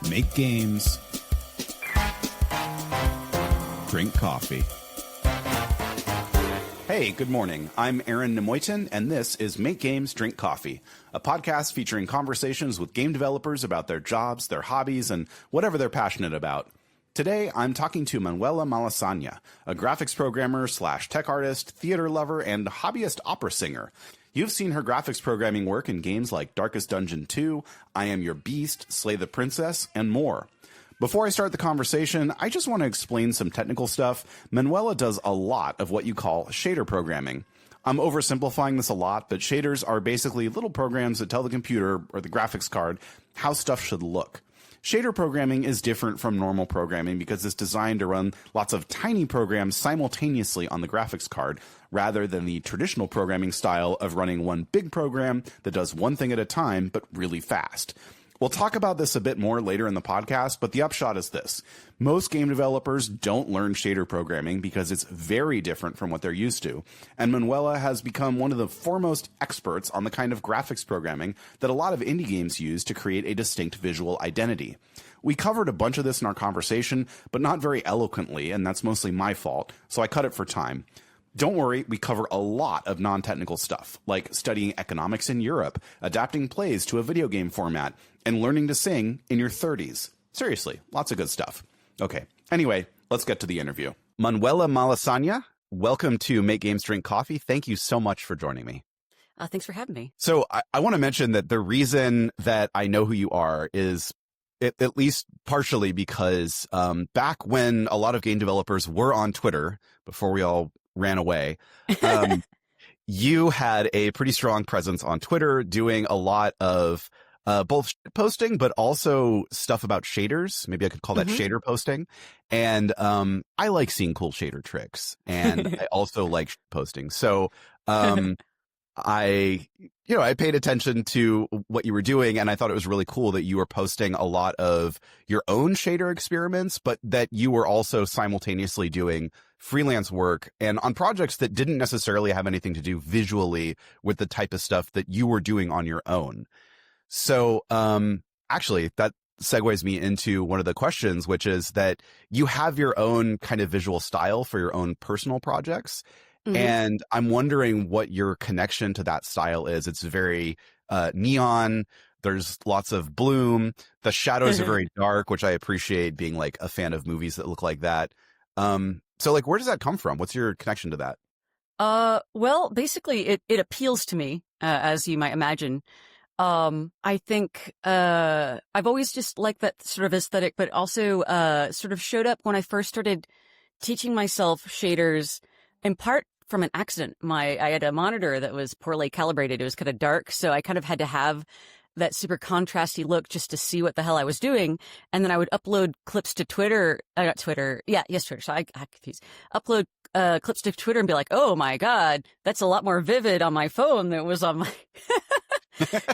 Make games. Drink coffee. Hey, good morning. I'm Aaron Nemoitin, and this is Make Games, Drink Coffee, a podcast featuring conversations with game developers about their jobs, their hobbies, and whatever they're passionate about. Today, I'm talking to Manuela Malasaña, a graphics programmer / tech artist, theater lover, and hobbyist opera singer. You've seen her graphics programming work in games like Darkest Dungeon 2, I Am Your Beast, Slay the Princess, and more. Before I start the conversation, I just want to explain some technical stuff. Manuela does a lot of what you call shader programming. I'm oversimplifying this a lot, but shaders are basically little programs that tell the computer or the graphics card how stuff should look. Shader programming is different from normal programming because it's designed to run lots of tiny programs simultaneously on the graphics card, rather than the traditional programming style of running one big program that does one thing at a time, but really fast. We'll talk about this a bit more later in the podcast, but the upshot is this. Most game developers don't learn shader programming because it's very different from what they're used to. And Manuela has become one of the foremost experts on the kind of graphics programming that a lot of indie games use to create a distinct visual identity. We covered a bunch of this in our conversation, but not very eloquently, and that's mostly my fault, so I cut it for time. Don't worry, we cover a lot of non-technical stuff, like studying economics in Europe, adapting plays to a video game format, and learning to sing in your 30s. Seriously, lots of good stuff. Okay, anyway, let's get to the interview. Manuela Malasaña, welcome to Make Games, Drink Coffee. Thank you so much for joining me. Thanks for having me. So I want to mention that the reason that I know who you are is at least partially because back when a lot of game developers were on Twitter, before we all ran away, you had a pretty strong presence on Twitter doing a lot of both posting, but also stuff about shaders. Maybe I could call that shader posting. And I like seeing cool shader tricks, and I also like posting. So I paid attention to what you were doing, and I thought it was really cool that you were posting a lot of your own shader experiments, but that you were also simultaneously doing freelance work and on projects that didn't necessarily have anything to do visually with the type of stuff that you were doing on your own. So actually, that segues me into one of the questions, which is that you have your own kind of visual style for your own personal projects. And I'm wondering what your connection to that style is. It's very neon. There's lots of bloom. The shadows are very dark, which I appreciate, being like a fan of movies that look like that. So like, where does that come from? What's your connection to that? Well, basically it appeals to me, as you might imagine. I think, I've always just liked that sort of aesthetic, but also, sort of showed up when I first started teaching myself shaders, in part from an accident. I had a monitor that was poorly calibrated. It was kind of dark. So I kind of had to have that super contrasty look just to see what the hell I was doing. And then I would upload clips to Twitter. Not Twitter. Twitter. So I confused. Upload clips to Twitter and be like, oh my God, that's a lot more vivid on my phone than it was on my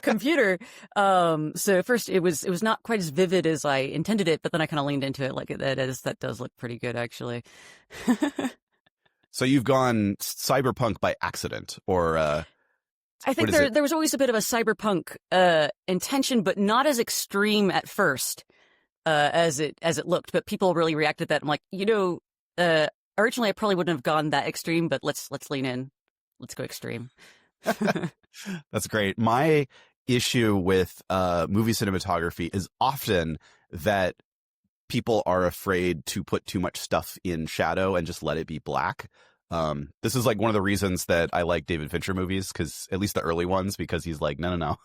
computer. So at first it was not quite as vivid as I intended it, but then I kind of leaned into it like that does look pretty good, actually. So you've gone cyberpunk by accident, or I think there was always a bit of a cyberpunk intention, but not as extreme at first as it looked. But people really reacted to that. I'm like, originally I probably wouldn't have gone that extreme, but let's lean in. Let's go extreme. That's great. My issue with movie cinematography is often that people are afraid to put too much stuff in shadow and just let it be black. This is like one of the reasons that I like David Fincher movies, because at least the early ones, because he's like, no.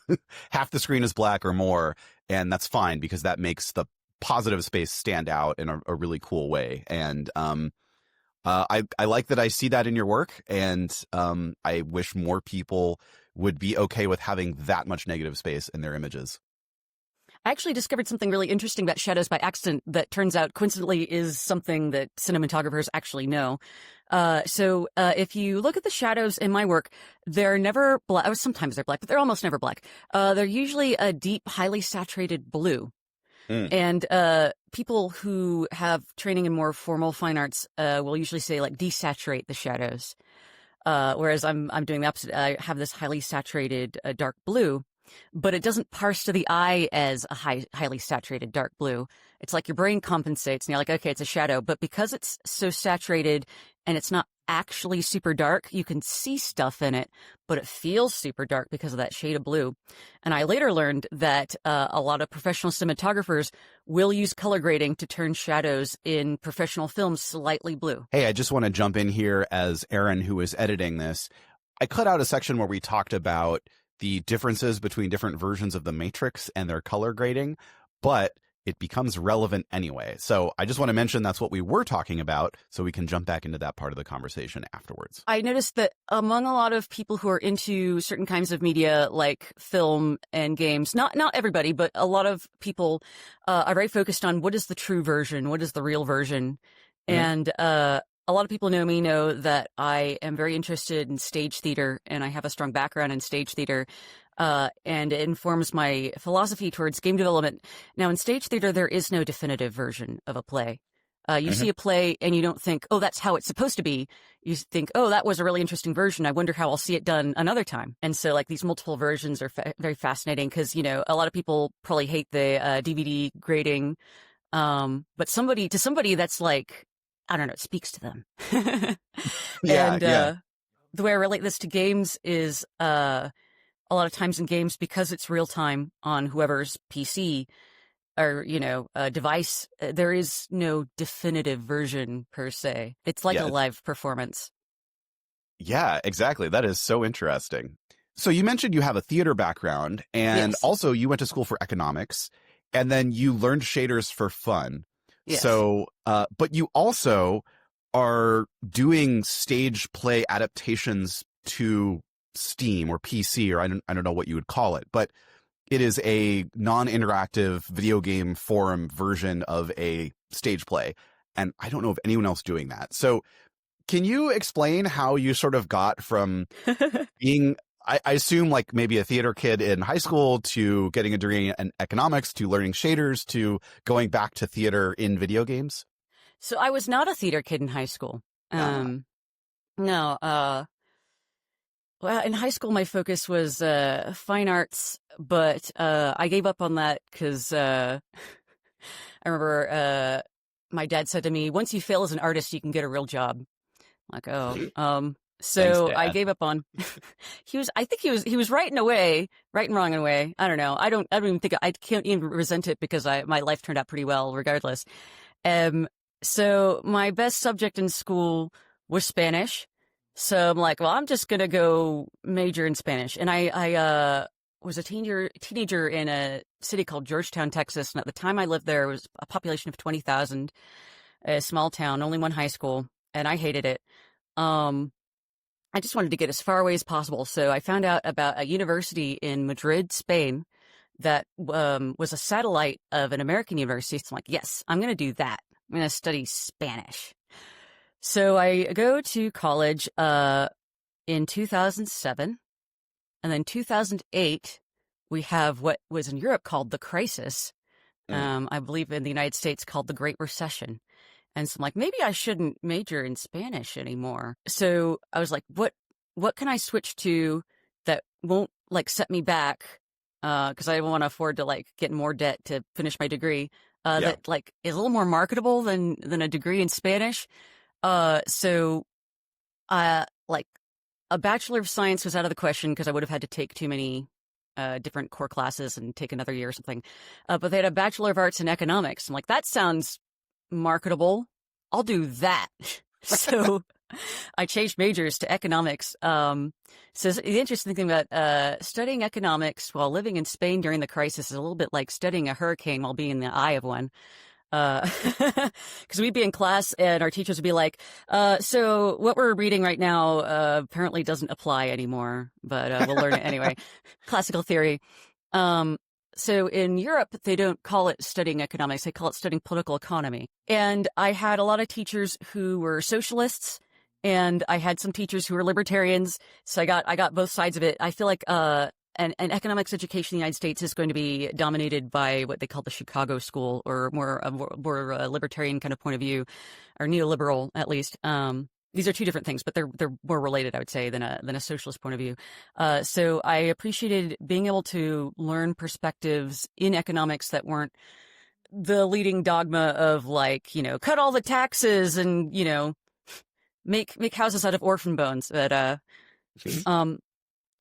Half the screen is black or more. And that's fine, because that makes the positive space stand out in a really cool way. And I like that I see that in your work. And I wish more people would be okay with having that much negative space in their images. I actually discovered something really interesting about shadows by accident that turns out coincidentally is something that cinematographers actually know. So if you look at the shadows in my work, they're never black. Sometimes they're black, but they're almost never black. They're usually a deep, highly saturated blue. And people who have training in more formal fine arts will usually say, like, desaturate the shadows. Whereas I'm doing the opposite. I have this highly saturated dark blue. but it doesn't parse to the eye as a highly saturated dark blue. It's like your brain compensates and you're like, okay, it's a shadow. But because it's so saturated and it's not actually super dark, you can see stuff in it, but it feels super dark because of that shade of blue. And I later learned that a lot of professional cinematographers will use color grading to turn shadows in professional films slightly blue. Hey, I just want to jump in here as Aaron, who is editing this. I cut out a section where we talked about the differences between different versions of the Matrix and their color grading, but it becomes relevant anyway. So I just want to mention that's what we were talking about, so we can jump back into that part of the conversation afterwards. I noticed that among a lot of people who are into certain kinds of media, like film and games, not everybody, but a lot of people are very focused on what is the true version, what is the real version. Mm-hmm. And a lot of people know that I am very interested in stage theater, and I have a strong background in stage theater. And it informs my philosophy towards game development. Now, in stage theater, there is no definitive version of a play. You see a play and you don't think, oh, that's how it's supposed to be. You think, oh, that was a really interesting version. I wonder how I'll see it done another time. And so, like, these multiple versions are very fascinating because, a lot of people probably hate the DVD grading. But to somebody that's like, I don't know, it speaks to them. The way I relate this to games is a lot of times in games, because it's real time on whoever's PC or, device, there is no definitive version per se. It's like a live performance. Yeah, exactly. That is so interesting. So you mentioned you have a theater background, and also you went to school for economics, and then you learned shaders for fun. Yes. So, but you also are doing stage play adaptations to Steam or PC, or I don't know what you would call it, but it is a non-interactive video game forum version of a stage play. And I don't know of anyone else doing that. So can you explain how you sort of got from being, I assume, like maybe a theater kid in high school to getting a degree in economics to learning shaders to going back to theater in video games? So I was not a theater kid in high school. No. Well, in high school, my focus was fine arts, but I gave up on that because I remember my dad said to me, once you fail as an artist, you can get a real job. I'm like, oh. So Thanks, I gave up on. I think he was right in a way, right and wrong in a way. I don't know. I don't even think I can't even resent it because my life turned out pretty well regardless. So my best subject in school was Spanish. So I'm like, well, I'm just going to go major in Spanish. And I was a teenager in a city called Georgetown, Texas. And at the time I lived there, it was a population of 20,000, a small town, only one high school. And I hated it. I just wanted to get as far away as possible. So I found out about a university in Madrid, Spain, that was a satellite of an American university. So I'm like, yes, I'm going to do that. I'm going to study Spanish. So I go to college in 2007, and then 2008, we have what was in Europe called the crisis. I believe in the United States called the Great Recession. And so I'm like, maybe I shouldn't major in Spanish anymore. So I was like, what can I switch to that won't like set me back? Because I don't want to afford to like get more debt to finish my degree. That like is a little more marketable than a degree in Spanish. So like a Bachelor of Science was out of the question because I would have had to take too many different core classes and take another year or something. But they had a Bachelor of Arts in Economics. I'm like, that sounds marketable. I'll do that. So I changed majors to economics. So the interesting thing about studying economics while living in Spain during the crisis is a little bit like studying a hurricane while being in the eye of one. Because we'd be in class and our teachers would be like, so what we're reading right now apparently doesn't apply anymore, but we'll learn it anyway. Classical theory. So in Europe, they don't call it studying economics. They call it studying political economy. And I had a lot of teachers who were socialists, and I had some teachers who were libertarians. So I got both sides of it. I feel like an economics education in the United States is going to be dominated by what they call the Chicago School, or more libertarian kind of point of view, or neoliberal at least. these are two different things, but they're more related, I would say, than a socialist point of view. So I appreciated being able to learn perspectives in economics that weren't the leading dogma of like, cut all the taxes and, make houses out of orphan bones. But,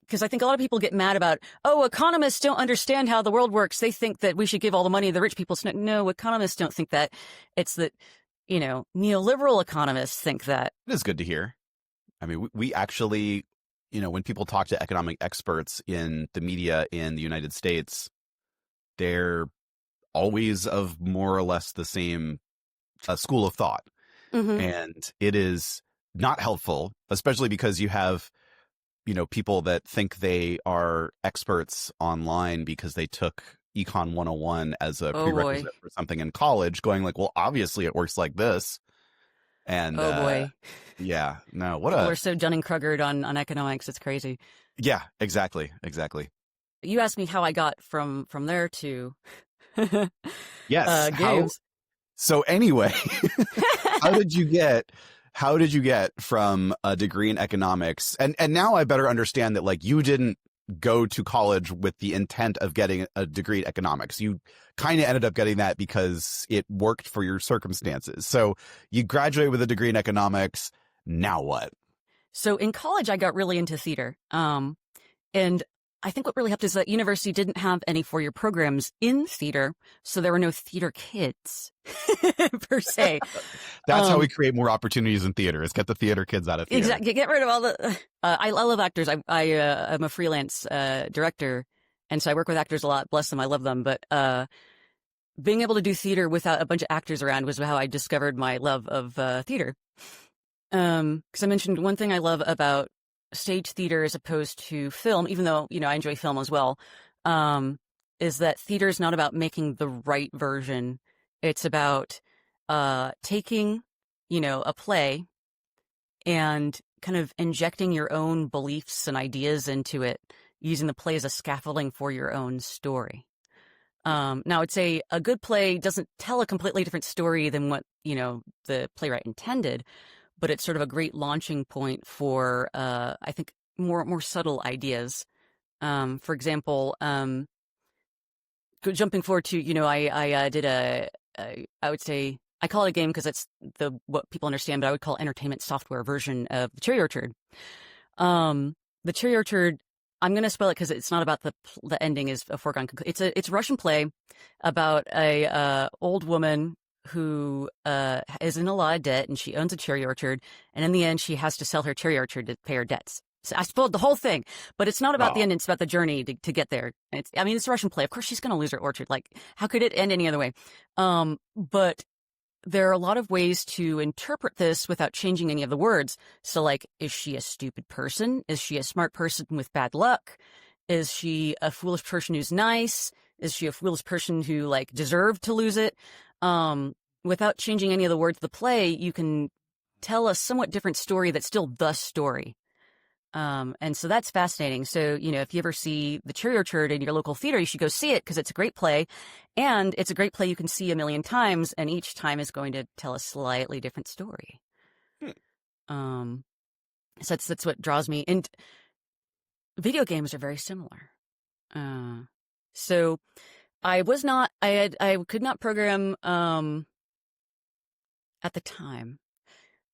because I think a lot of people get mad about, economists don't understand how the world works. They think that we should give all the money to the rich people. No, economists don't think that. It's that, neoliberal economists think that. It is good to hear. I mean, we actually, when people talk to economic experts in the media in the United States, they're always of more or less the same school of thought. Mm-hmm. And it is not helpful, especially because you have, people that think they are experts online because they took Econ 101 as a prerequisite for something in college, going like, well, obviously it works like this. And boy. Yeah, no, People are so Dunning-Kruggered on economics. It's crazy. Yeah, exactly. You asked me how I got from there to yes, games. So anyway, how did you get from a degree in economics? And now I better understand that like you didn't go to college with the intent of getting a degree in economics. You kind of ended up getting that because it worked for your circumstances. So you graduated with a degree in economics. Now what? So in college, I got really into theater. And I think what really helped is that university didn't have any four-year programs in theater, so there were no theater kids per se. That's how we create more opportunities in theater, is get the theater kids out of theater. Exactly. Get rid of all the... I love actors. I'm a freelance director, and so I work with actors a lot. Bless them. I love them. But being able to do theater without a bunch of actors around was how I discovered my love of theater. Because I mentioned one thing I love about stage theater as opposed to film, even though, I enjoy film as well, is that theater is not about making the right version. It's about taking, a play and kind of injecting your own beliefs and ideas into it, using the play as a scaffolding for your own story. Now, I'd say a good play doesn't tell a completely different story than what, the playwright intended, but it's sort of a great launching point for, I think, more subtle ideas. For example, jumping forward to, I did I would say, I call it a game because it's what people understand, but I would call entertainment software version of the Cherry Orchard. The Cherry Orchard, I'm going to spoil it because it's not about the ending is a foregone conclusion. It's a Russian play about a old woman who is in a lot of debt, and she owns a cherry orchard, and in the end she has to sell her cherry orchard to pay her debts. So I spoiled the whole thing, but it's not about the end, it's about the journey to get there. It's a Russian play. Of course she's going to lose her orchard. Like, how could it end any other way? But there are a lot of ways to interpret this without changing any of the words. So like, is she a stupid person? Is she a smart person with bad luck? Is she a foolish person who's nice? Is she a foolish person who like deserved to lose it? Without changing any of the words of the play, you can tell a somewhat different story that's still the story. And so that's fascinating. So, if you ever see The Cherry Orchard in your local theater, you should go see it because it's a great play. And it's a great play you can see a million times, and each time is going to tell a slightly different story. So that's what draws me. And video games are very similar. So I could not program at the time.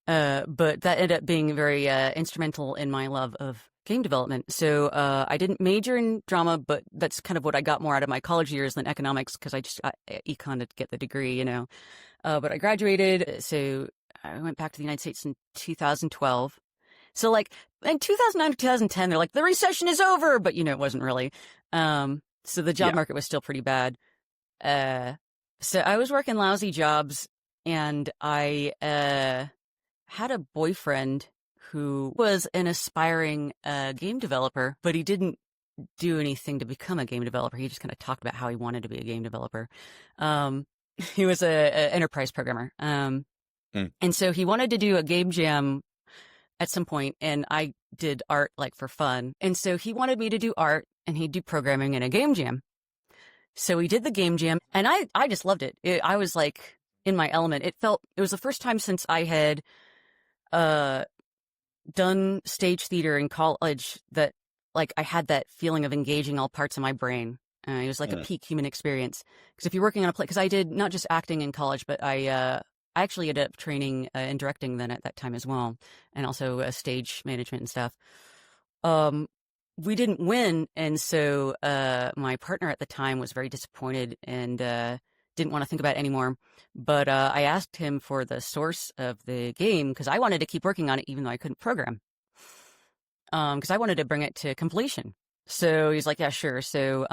But that ended up being very instrumental in my love of game development. So I didn't major in drama, but that's kind of what I got more out of my college years than economics, because I just got econ to get the degree, But I graduated, so I went back to the United States in 2012. So like in 2009 to 2010, they're like, the recession is over, but it wasn't really. So the job market was still pretty bad. So I was working lousy jobs, and I had a boyfriend who was an aspiring game developer, but he didn't do anything to become a game developer. He just kind of talked about how he wanted to be a game developer. He was a enterprise programmer. And so he wanted to do a game jam at some point, and I did art like for fun. And so he wanted me to do art, and he'd do programming in a game jam. So we did the game jam, and I just loved it. I was like in my element. It was the first time since I had uh, done stage theater in college that, like, I had that feeling of engaging all parts of my brain. It was like a peak human experience. Because if you're working on a play, because I did not just acting in college, but I actually ended up training in directing then at that time as well, and also stage management and stuff. We didn't win, and so my partner at the time was very disappointed and didn't want to think about it anymore. But I asked him for the source of the game because I wanted to keep working on it even though I couldn't program. Because I wanted to bring it to completion. So he's like, yeah, sure. So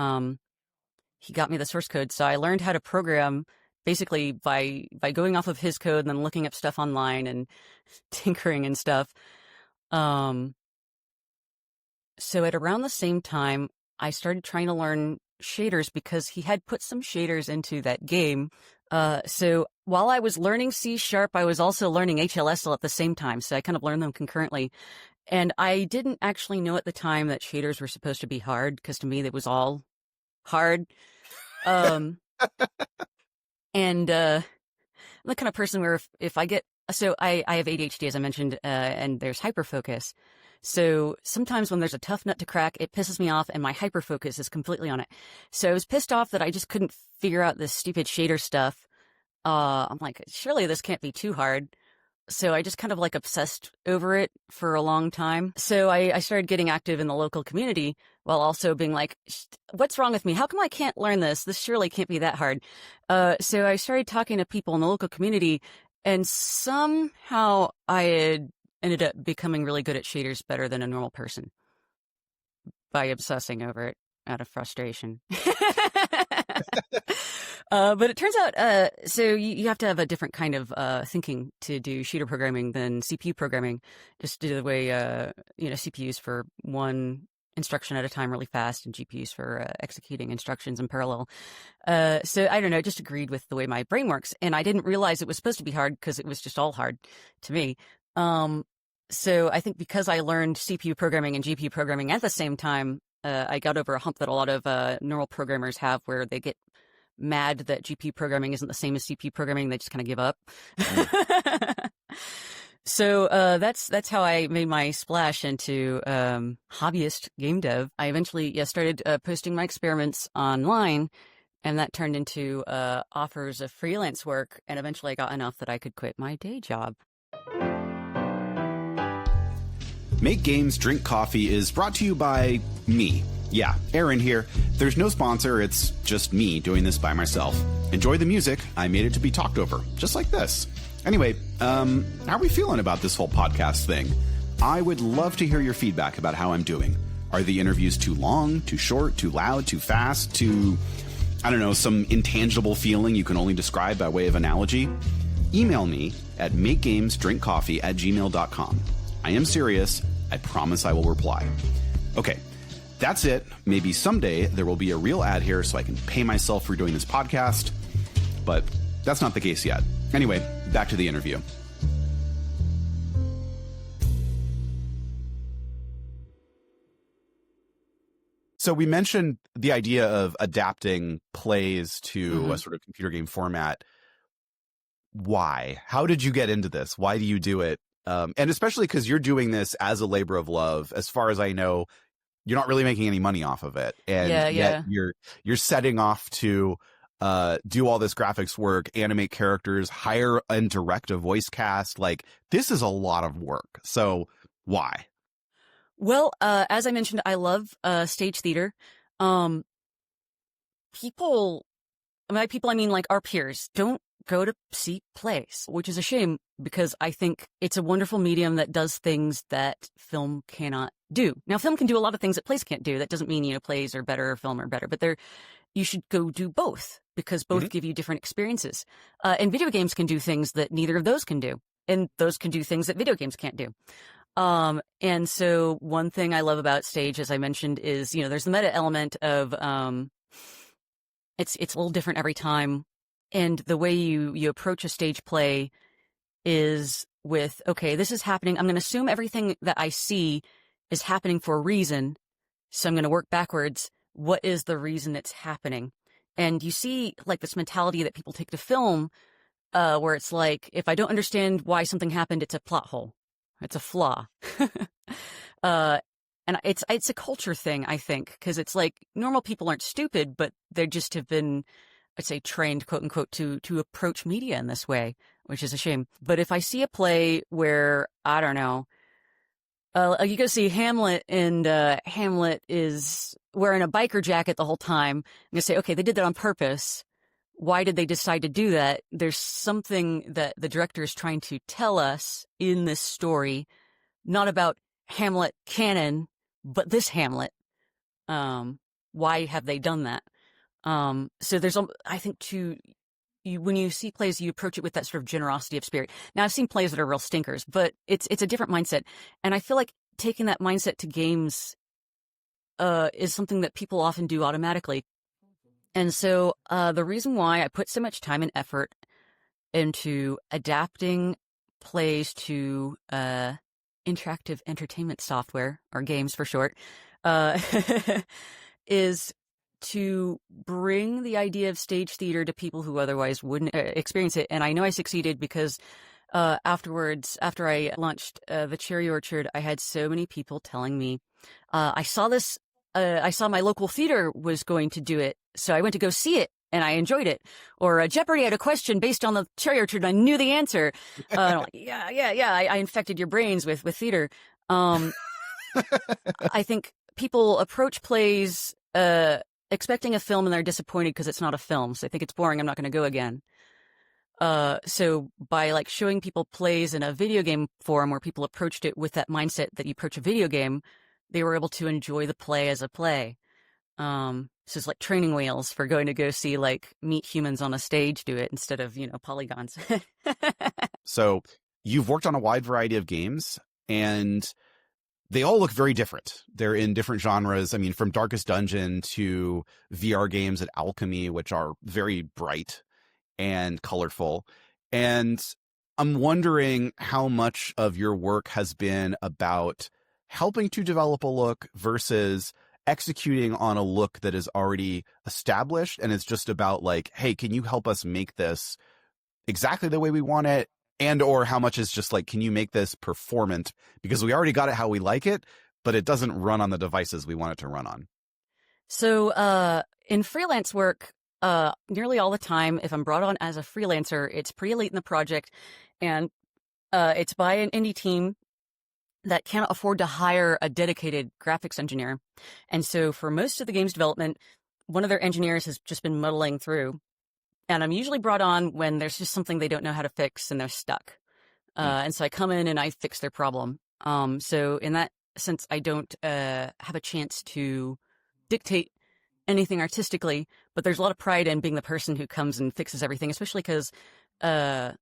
he got me the source code. So I learned how to program basically by going off of his code and then looking up stuff online and tinkering and stuff. So at around the same time, I started trying to learn shaders because he had put some shaders into that game. So while I was learning C#, I was also learning HLSL at the same time. So I kind of learned them concurrently. And I didn't actually know at the time that shaders were supposed to be hard, because to me, it was all hard. And I'm the kind of person where if I get... So I have ADHD, as I mentioned, and there's hyperfocus. So sometimes when there's a tough nut to crack, it pisses me off, and my hyperfocus is completely on it. So I was pissed off that I just couldn't figure out this stupid shader stuff. I'm like, surely this can't be too hard. So I just kind of like obsessed over it for a long time. So I started getting active in the local community while also being like, what's wrong with me? How come I can't learn this? This surely can't be that hard. So I started talking to people in the local community, and somehow I had ended up becoming really good at shaders, better than a normal person, by obsessing over it out of frustration. But it turns out, so you have to have a different kind of thinking to do shader programming than CPU programming, just due to the way, CPUs for one instruction at a time really fast, and GPUs for executing instructions in parallel. So I don't know, it just agreed with the way my brain works, and I didn't realize it was supposed to be hard because it was just all hard to me. So I think because I learned CPU programming and GPU programming at the same time, I got over a hump that a lot of neural programmers have, where they get mad that GPU programming isn't the same as CPU programming. They just kind of give up. So that's how I made my splash into hobbyist game dev. I eventually started posting my experiments online, and that turned into offers of freelance work, and eventually I got enough that I could quit my day job. Make Games, Drink Coffee is brought to you by me. Yeah, Aaron here. There's no sponsor, it's just me doing this by myself. Enjoy the music, I made it to be talked over, just like this. Anyway, how are we feeling about this whole podcast thing? I would love to hear your feedback about how I'm doing. Are the interviews too long, too short, too loud, too fast, too, I don't know, some intangible feeling you can only describe by way of analogy? Email me at makegamesdrinkcoffee@gmail.com. I am serious. I promise I will reply. Okay, that's it. Maybe someday there will be a real ad here so I can pay myself for doing this podcast, but that's not the case yet. Anyway, back to the interview. So we mentioned the idea of adapting plays to a sort of computer game format. Why? How did you get into this? Why do you do it? And especially because you're doing this as a labor of love. As far as I know, you're not really making any money off of it. And yet you're setting off to do all this graphics work, animate characters, hire and direct a voice cast. Like, this is a lot of work. So why? Well, as I mentioned, I love stage theater. People, by people I mean like our peers, don't go to see plays, which is a shame because I think it's a wonderful medium that does things that film cannot do. Now, film can do a lot of things that plays can't do. That doesn't mean, plays are better or film are better, but you should go do both because both give you different experiences. And video games can do things that neither of those can do. And those can do things that video games can't do. And so one thing I love about stage, as I mentioned, is, there's the meta element of, it's a little different every time. And the way you approach a stage play is with, okay, this is happening. I'm going to assume everything that I see is happening for a reason. So I'm going to work backwards. What is the reason it's happening? And you see like this mentality that people take to film, where it's like, if I don't understand why something happened, it's a plot hole. It's a flaw. uh, and it's a culture thing, I think, because it's like normal people aren't stupid, but they just have been, I'd say, trained, quote unquote, to approach media in this way, which is a shame. But if I see a play where, I don't know, you go see Hamlet, and Hamlet is wearing a biker jacket the whole time, and you say, okay, they did that on purpose. Why did they decide to do that? There's something that the director is trying to tell us in this story, not about Hamlet canon, but this Hamlet. Why have they done that? So there's, I think, when you see plays, you approach it with that sort of generosity of spirit. Now, I've seen plays that are real stinkers, but it's a different mindset. And I feel like taking that mindset to games is something that people often do automatically. And so the reason why I put so much time and effort into adapting plays to interactive entertainment software, or games for short, is to bring the idea of stage theater to people who otherwise wouldn't experience it. And I know I succeeded because afterwards, after I launched The Cherry Orchard, I had so many people telling me, I saw my local theater was going to do it, so I went to go see it, and I enjoyed it. Or Jeopardy had a question based on The Cherry Orchard, and I knew the answer. I'm like, yeah, I infected your brains with theater. I think people approach plays expecting a film, and they're disappointed because it's not a film. So they think it's boring, I'm not going to go again. So by like showing people plays in a video game forum where people approached it with that mindset that you approach a video game, they were able to enjoy the play as a play. So it's like training wheels for going to go see like meet humans on a stage do it instead of, polygons. So you've worked on a wide variety of games, and they all look very different. They're in different genres. I mean, from Darkest Dungeon to VR games at Alchemy, which are very bright and colorful. And I'm wondering how much of your work has been about helping to develop a look versus executing on a look that is already established. And it's just about like, hey, can you help us make this exactly the way we want it? And or how much is just like, can you make this performant? Because we already got it how we like it, but it doesn't run on the devices we want it to run on. So in freelance work, nearly all the time, if I'm brought on as a freelancer, it's pretty late in the project, and it's by an indie team that can't afford to hire a dedicated graphics engineer. And so for most of the game's development, one of their engineers has just been muddling through. And I'm usually brought on when there's just something they don't know how to fix and they're stuck. And so I come in and I fix their problem. So in that sense, I don't have a chance to dictate anything artistically, but there's a lot of pride in being the person who comes and fixes everything, especially because, how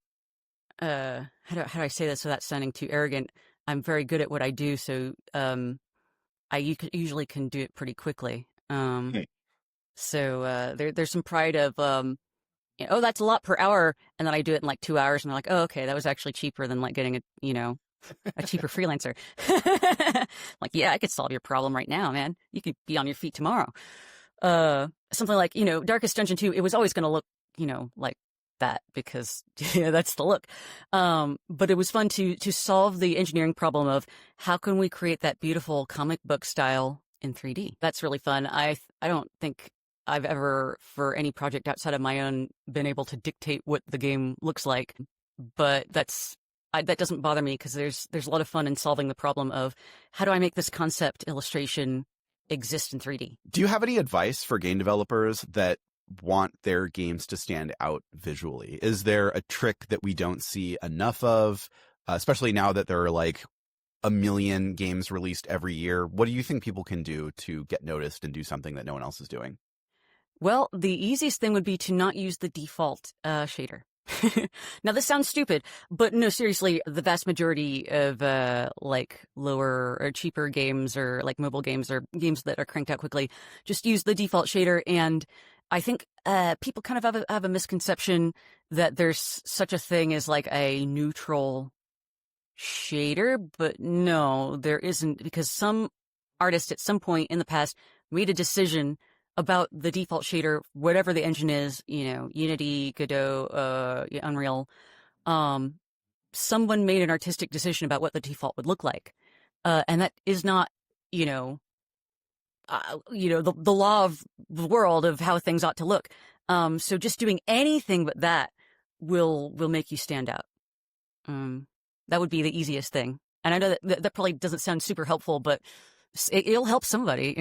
do I say this without sounding too arrogant? I'm very good at what I do, so I usually can do it pretty quickly. So there's some pride of, oh, that's a lot per hour, and then I do it in like 2 hours, and they're like, oh, okay, that was actually cheaper than like getting a cheaper freelancer. Like, yeah, I could solve your problem right now, man. You could be on your feet tomorrow. Something like, Darkest Dungeon 2, it was always going to look, like that because that's the look. But it was fun to solve the engineering problem of how can we create that beautiful comic book style in 3D. That's really fun. I don't think I've ever, for any project outside of my own, been able to dictate what the game looks like. But that doesn't bother me because there's a lot of fun in solving the problem of how do I make this concept illustration exist in 3D. Do you have any advice for game developers that want their games to stand out visually? Is there a trick that we don't see enough of, especially now that there are like a million games released every year? What do you think people can do to get noticed and do something that no one else is doing? Well, the easiest thing would be to not use the default shader. Now, this sounds stupid, but no, seriously, the vast majority of like lower or cheaper games or like mobile games or games that are cranked out quickly just use the default shader. And I think people kind of have a misconception that there's such a thing as like a neutral shader, but no, there isn't, because some artist at some point in the past made a decision about the default shader, whatever the engine is, Unity, Godot, Unreal, someone made an artistic decision about what the default would look like. And that is not, the law of the world of how things ought to look. So just doing anything but that will make you stand out. That would be the easiest thing. And I know that probably doesn't sound super helpful, but it'll help somebody,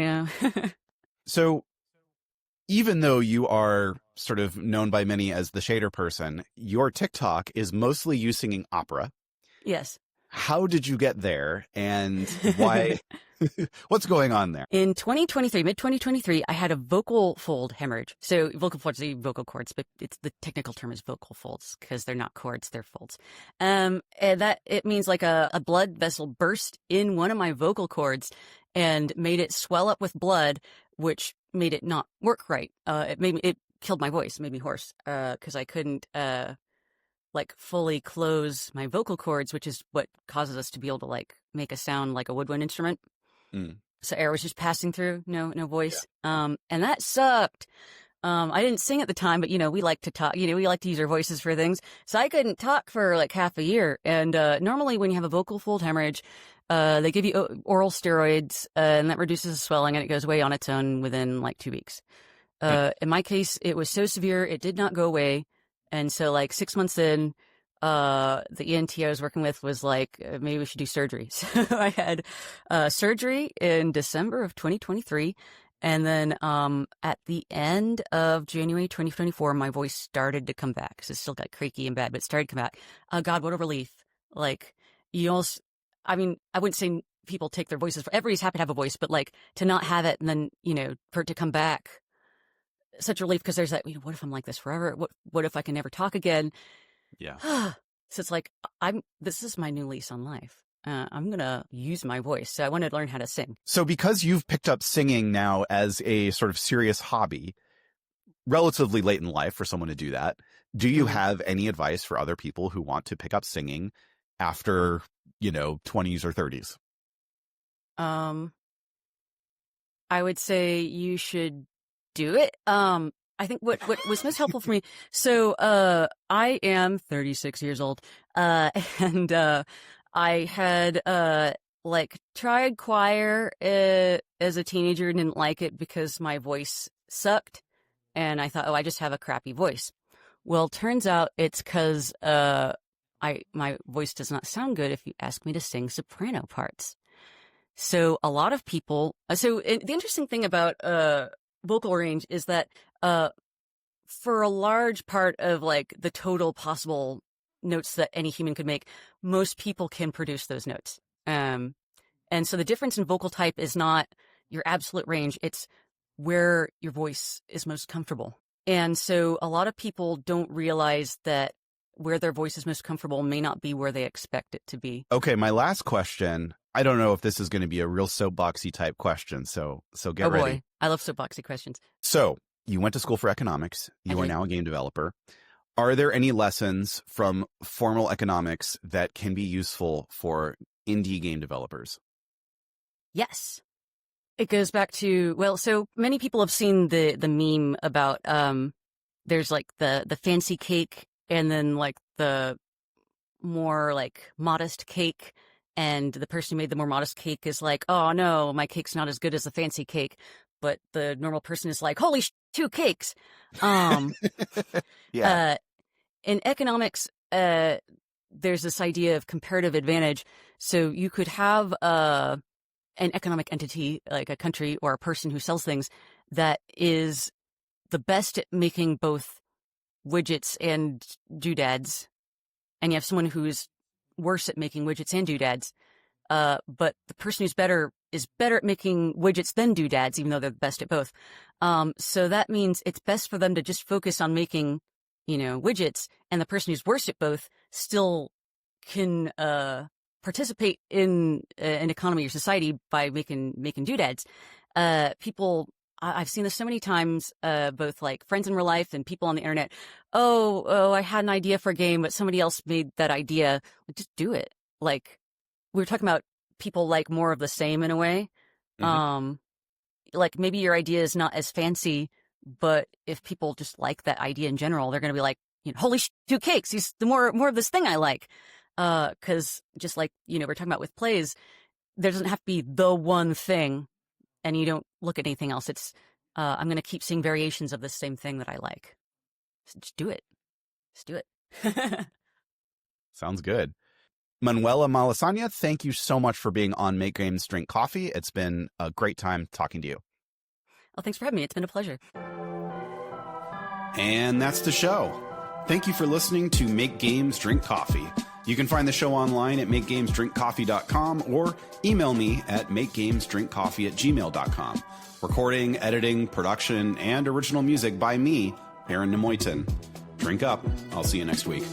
So even though you are sort of known by many as the shader person, your TikTok is mostly you singing opera. Yes. How did you get there, and why? What's going on there? In 2023, mid-2023, I had a vocal fold hemorrhage. So vocal folds are vocal cords, but the technical term is vocal folds because they're not cords, they're folds. And that it means like a blood vessel burst in one of my vocal cords and made it swell up with blood, which made it not work right. It killed my voice, made me hoarse, because I couldn't fully close my vocal cords, which is what causes us to be able to make a sound like a woodwind instrument. So air was just passing through, no voice. Yeah. And that sucked. I didn't sing at the time, but we like to talk, we like to use our voices for things. So I couldn't talk for like half a year. And normally when you have a vocal fold hemorrhage, they give you oral steroids, and that reduces the swelling, and it goes away on its own within like 2 weeks. In my case, it was so severe, it did not go away. And so 6 months in, the ENT I was working with was like, maybe we should do surgery. So I had surgery in December of 2023. And then at the end of January 2024, my voice started to come back. So it still got creaky and bad, but it started to come back. God, what a relief. I wouldn't say people take their voices. Everybody's happy to have a voice, but to not have it and then, for it to come back, such relief, because there's that, what if I'm like this forever? What if I can never talk again? Yeah. So it's this is my new lease on life. I'm going to use my voice. So I wanted to learn how to sing. So because you've picked up singing now as a sort of serious hobby, relatively late in life for someone to do that, do you have any advice for other people who want to pick up singing after, 20s or 30s? I would say you should do it. I think what was most helpful for me. So, I am 36 years old, and I had tried choir as a teenager and didn't like it because my voice sucked, and I thought, I just have a crappy voice. Well, turns out it's because my voice does not sound good if you ask me to sing soprano parts. So a lot of people. The interesting thing about vocal range is that for a large part of the total possible notes that any human could make, most people can produce those notes. And so the difference in vocal type is not your absolute range, it's where your voice is most comfortable. And so a lot of people don't realize that where their voice is most comfortable may not be where they expect it to be. Okay, my last question. I don't know if this is going to be a real soapboxy type question, so get ready. Boy, I love soapboxy questions. So you went to school for economics. You are now a game developer. Are there any lessons from formal economics that can be useful for indie game developers? Yes. It goes back to, so many people have seen the meme about there's the fancy cake and then the more modest cake. And the person who made the more modest cake is oh no, my cake's not as good as the fancy cake. But the normal person is holy 2 cakes. Yeah. In economics, there's this idea of comparative advantage. So you could have an economic entity, like a country or a person who sells things, that is the best at making both widgets and doodads. And you have someone who's worse at making widgets and doodads. But the person who's better is better at making widgets than doodads, even though they're the best at both. So that means it's best for them to just focus on making, widgets, and the person who's worse at both still can participate in an economy or society by making doodads. I've seen this so many times, both friends in real life and people on the internet. Oh, I had an idea for a game, but somebody else made that idea. Just do it. We were talking about people more of the same in a way. Mm-hmm. Maybe your idea is not as fancy, but if people just like that idea in general, they're going to be holy 2 cakes. He's the more of this thing I like. Because just like, we're talking about with plays, there doesn't have to be the one thing and you don't look at anything else. It's, I'm going to keep seeing variations of the same thing that I like. Just do it. Just do it. Sounds good. Manuela Malasaña, thank you so much for being on Make Games, Drink Coffee. It's been a great time talking to you. Oh, thanks for having me. It's been a pleasure. And that's the show. Thank you for listening to Make Games, Drink Coffee. You can find the show online at makegamesdrinkcoffee.com or email me at makegamesdrinkcoffee@gmail.com. Recording, editing, production, and original music by me, Aaron Nemoitin. Drink up. I'll see you next week.